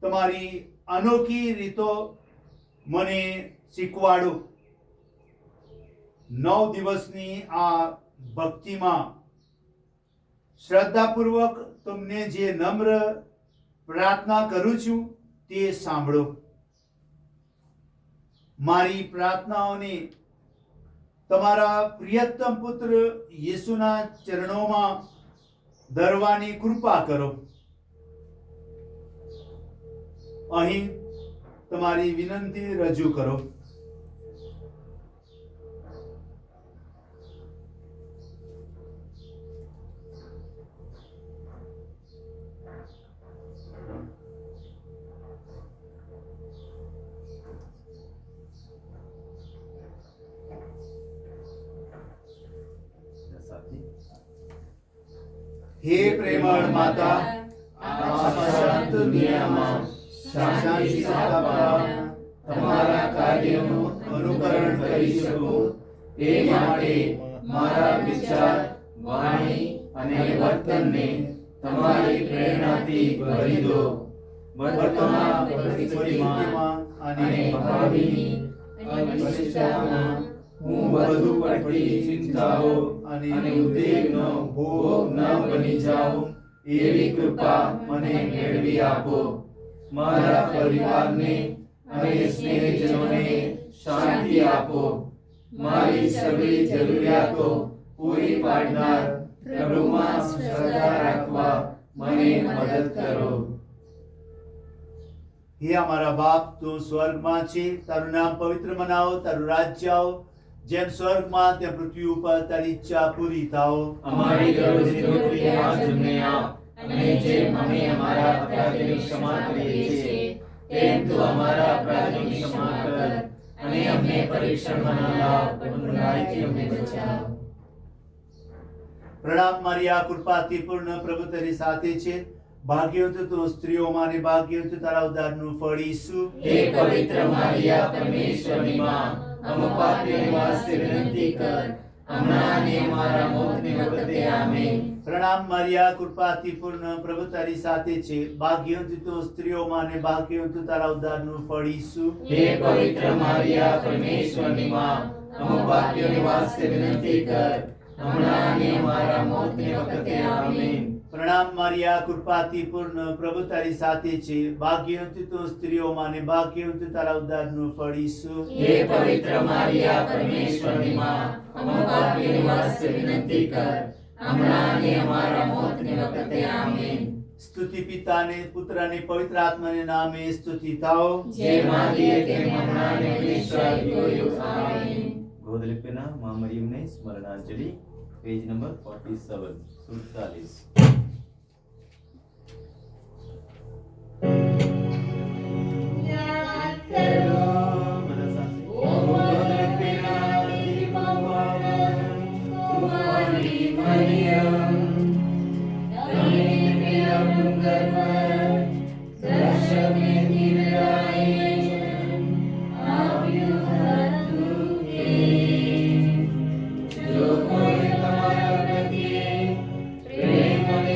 તમારી અનોખી રીતો મને શીખવાડો. 9 દિવસની આ ભક્તિમાં શ્રદ્ધાપૂર્વક તમને જે નમ્ર પ્રાર્થના કરું છું તે સાંભળો. મારી પ્રાર્થનાઓને તમારા પ્રિયતમ પુત્ર યેસુના ચરણોમાં ધરવાની કૃપા કરો. અહીં તમારી વિનંતી રજૂ કરો. હે પ્રેમળ માતા, આ શાંત દુનિયામાં શાંતિ સ્થાપવા તમારા કાર્યનું અનુકરણ કરી શકું તે માટે મારા વિચાર, વાણી અને વર્તનને તમારી પ્રેરણાથી ભરી દો. વર્તમાન પરિસ્થિતિમાં અને ભાવિની અનિશ્ચિતતામાં હું વધુ પડતી ચિંતાઓ અને ઉદ્વેગનો ભોગ ન બની જાઉં એવી કૃપા મને મેળવી આપો. મારા પરિવારને અને સ્નેહીજનોને શાંતિ આપો. મારી સગળી જરૂરિયાતો પૂરી પાડનાર પ્રભુમાં શ્રદ્ધા રાખવા મને મદદ કરો. હે અમારા બાપ, તું સ્વર્ગમાં છે, તારું નામ પવિત્ર મનાવો, તારું રાજ્ય આવો, જેમ સ્વર્ગમાં તેમ પૃથ્વી ઉપર તારી ઈચ્છા પૂરી થાઓ. અમારી દરરોજની રોટલી આજ અમને આપ, અને જેમ અમે અમારા અપરાધીઓની ક્ષમા કરીએ છીએ તેમ તું અમારા અપરાધીઓની ક્ષમા કર, અને અમને પરીક્ષણમાં ન લાવ, પણ બુરાઈથી અમને બચાવ. પ્રણામ મારિયા, કૃપાથી પૂર્ણ, પ્રભુ તારી સાથે છે. ભાગ્યવંત તું સ્ત્રીઓમાં અને ભાગ્યવંત તારા ઉદરનું ફળ ઈસુ. હે પવિત્ર મારિયા, પરમેશ્વરની માં, અમે પાપીઓને વાસ્તે વિનંતી કર, હમણાં અને અમારા મોતની વખતે આમેન. પ્રણામ મારિયા, કૃપાથી પૂર્ણ, પ્રભુ તારી સાથે છે. ભાગ્યવંત તું સ્ત્રીઓમાં અને ભાગ્યવંત તારા ઉદરનું ફળ ઈસુ. હે પવિત્ર મારિયા, પરમેશ્વરની માં, અમે પાપીઓને વાસ્તે વિનંતી કર, હમણાં અને અમારા મોતની વખતે આમેન. પ્રણામ મારિયા, કૃપાથી પૂર્ણ, પ્રભુ તારી સાથે છે. ભાગ્યવંત તું સ્ત્રીઓમાં અને ભાગ્યવંત તારા ઉદરનું ફળ ઈસુ. હે પવિત્ર મારિયા, પરમેશ્વરની માં, અમે પાપીઓને વાસ્તે વિનંતી કર, હમણાં અને અમારા મોતની વખતે આમેન. સ્તુતિ પિતાને, પુત્રને, પવિત્ર આત્માને નામે સ્તુતિ થાઓ. જેમ આદિએ તેમ હમણાં અને હંમેશા યુગોયુગ આમેન. ગોદલિપિના મા મરિયમને સ્મરણાંજલિ, પેજ નંબર 47 47. જો કોઈ તમારા પ્રત્યે પ્રેમ અને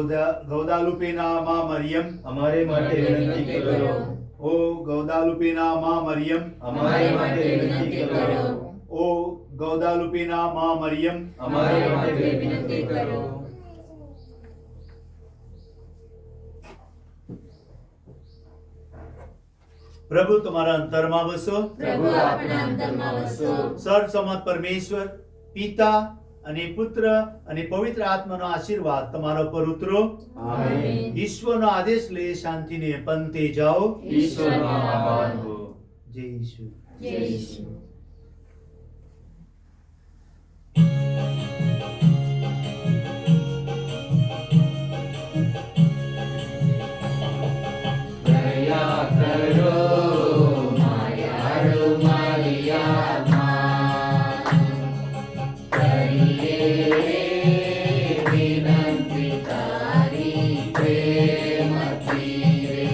ગૌદાલુપીના માં મરિયમ, અમારે માટે વિનંતી કરો. ઓ ગૌદાલુપીના માં મરિયમ, અમારે માટે વિનંતી કરો. ઓ ગૌદાલુપીના માં મરિયમ, અમારે માટે વિનંતી કરો. પ્રભુ તમારા અંતરમાં વસો. પ્રભુ આપણા અંતરમાં વસો. સર્વસમત પરમેશ્વર પિતા અને પુત્ર અને પવિત્ર આત્માનો આશીર્વાદ તમારા પર ઉતરો. આમેન. ઈશ્વરનો આદેશ લઈ શાંતિને પંથે જાઓ. ઈશ્વરનો આભાર હો. જય ઈશુ. જય ઈશુ. દયા કરો માયાળુ મરિયમમાં, કરીએ વિનંતી તારી પ્રેમથી રે.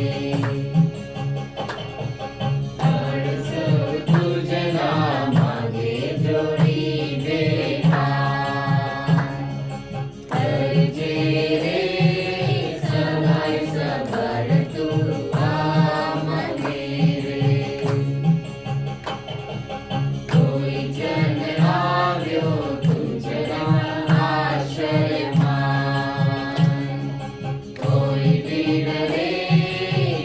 અરસો તુજના માગે જોડી બેઠા, કરજે રે સહાય સબળ તું આમને રે. કોઈ જન આવ્યો તુજના આશ્રયમાં, કોઈ વીર રે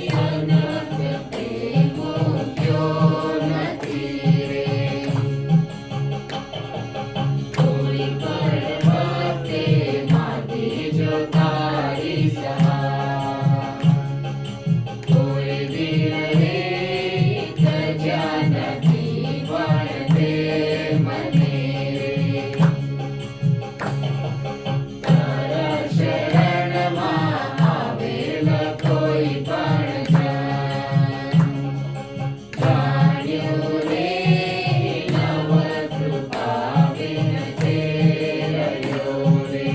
સનક તે મૂક્યો નથી રે. કોઈ પર્વતે માગી જો તારી સહાય, કોઈ વીર રે તજ્યા નથી પણ તે મને રે. તારા શરણમાં આવેલ કોઈ પણ જાણ્યું રે નવ કૃપા બિન તે રહ્યો રે.